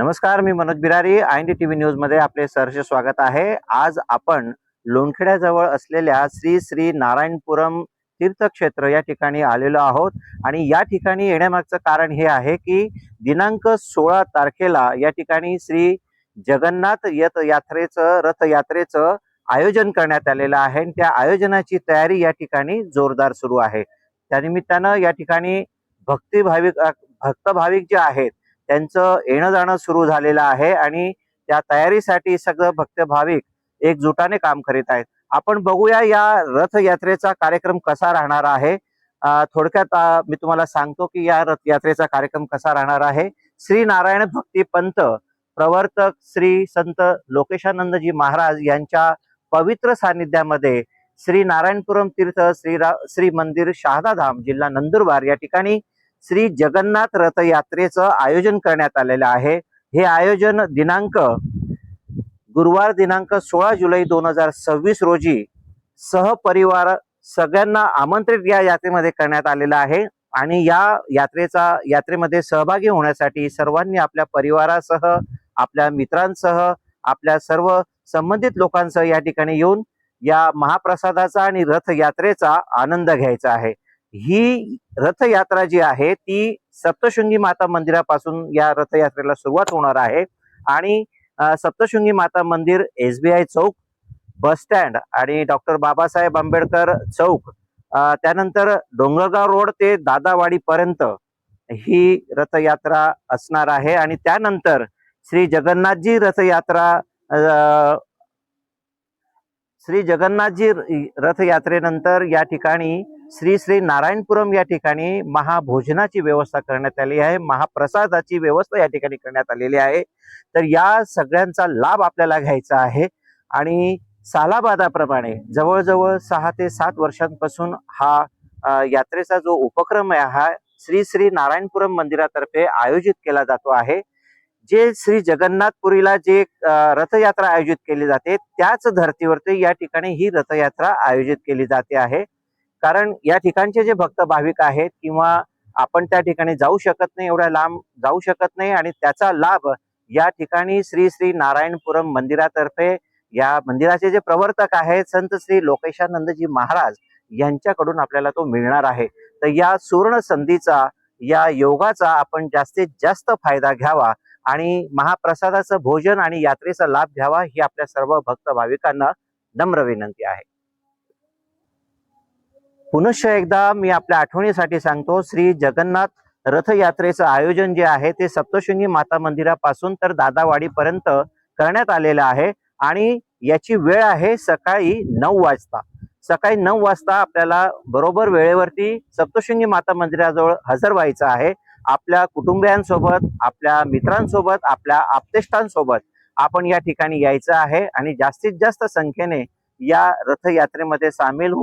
नमस्कार, मी Manoj Birari. आयएनडी TV news मध्ये आपले सहर्ष स्वागत आहे. आज आपण लोणखेड्याजवळ असलेल्या श्री श्री नारायणपुरम तीर्थक्षेत्र या ठिकाणी आलेलो आहोत आणि या ठिकाणी येण्यामागचं कारण हे आहे की दिनांक 16 तारखेला या ठिकाणी श्री जगन्नाथ रथयात्रेचं आयोजन करण्यात आलेलं आहे आणि त्या आयोजनाची तयारी या ठिकाणी जोरदार सुरू आहे. त्यानिमित्तानं या ठिकाणी भक्त भाविक जे आहेत त्यांचं येणं जाणं सुरू झालेलं आहे आणि त्या तयारीसाठी सगळं भक्त भाविक एकजुटाने काम करीत आहेत. आपण बघूया या रथयात्रेचा कार्यक्रम कसा राहणार आहे. थोडक्यात मी तुम्हाला सांगतो की या रथयात्रेचा कार्यक्रम कसा राहणार आहे. श्री नारायण भक्ती पंथ प्रवर्तक श्री संत लोकेशानंदजी महाराज यांच्या पवित्र सानिध्यामध्ये श्री नारायणपुरम तीर्थ श्री मंदिर शहादाधाम जिल्हा नंदुरबार या ठिकाणी श्री जगन्नाथ रथयात्रेचं आयोजन करण्यात आलेलं आहे. हे आयोजन गुरुवार दिनांक 16 जुलै 2026 रोजी सहपरिवार सगळ्यांना आमंत्रित या यात्रेमध्ये करण्यात आलेलं आहे आणि या यात्रेमध्ये सहभागी होण्यासाठी सर्वांनी आपल्या परिवारासह, आपल्या मित्रांसह, आपल्या सर्व संबंधित लोकांसह या ठिकाणी येऊन या महाप्रसादाचा आणि रथयात्रेचा आनंद घ्यायचा आहे. ही रथयात्रा जी आहे ती सप्तशृंगी माता मंदिरापासून या रथयात्रेला सुरुवात होणार आहे आणि सप्तशृंगी माता मंदिर, SBI चौक, बस स्टँड आणि डॉक्टर बाबासाहेब आंबेडकर चौक, त्यानंतर डोंगरगाव रोड ते दादावाडी पर्यंत ही रथयात्रा असणार आहे आणि त्यानंतर श्री जगन्नाथजी रथयात्रेनंतर या ठिकाणी श्री श्री नारायणपुरम या ठिकाणी महाभोजनाची व्यवस्था करण्यात आली आहे. महाप्रसादाची व्यवस्था या ठिकाणी करण्यात आलेली आहे. तर या सगळ्यांचा लाभ आपल्याला घ्यायचा आहे आणि सालाबादाप्रमाणे जवळजवळ 6 ते 7 वर्षांपासून हा यात्रेचा जो उपक्रम आहे हा श्री श्री नारायणपुरम मंदिरातर्फे आयोजित केला जातो आहे. जे श्री जगन्नाथपुरीला जे रथयात्रा आयोजित केली जाते त्याच धर्तीवरती या ठिकाणी ही रथयात्रा आयोजित केली जाते आहे. कारण या ठिकाणचे जे भक्त भाविक आहेत किंवा आपण त्या ठिकाणी जाऊ शकत नाही, एवढ्या लांब जाऊ शकत नाही आणि त्याचा लाभ या ठिकाणी श्री श्री नारायणपुरम मंदिरातर्फे या मंदिराचे जे प्रवर्तक आहेत संत श्री लोकेशानंदजी महाराज यांच्याकडून आपल्याला तो मिळणार आहे. तर या सुवर्ण संधीचा, या योगाचा आपण जास्तीत जास्त फायदा घ्यावा आणि महाप्रसादाचं भोजन आणि यात्रेचा लाभ घ्यावा ही आपल्या सर्व भक्त भाविकांना नम्र विनंती आहे. पुनश्च एकदा मी आपल्या आठवणीसाठी सांगतो, श्री जगन्नाथ रथयात्रेचं आयोजन जे आहे ते सप्तशृंगी माता मंदिरापासून तर दादावाडी पर्यंत करण्यात आलेलं आहे आणि याची वेळ आहे सकाळी 9 वाजता. सकाळी 9 वाजता आपल्याला बरोबर वेळेवरती सप्तशृंगी माता मंदिराजवळ हजर व्हायचं आहे. आपल्या कुटुंबियांसोबत, आपल्या मित्रांसोबत, आपल्या आप्तेष्टांसोबत आपण या ठिकाणी यायचं आहे आणि जास्तीत जास्त संख्येने या रथयात्रेमध्ये सामील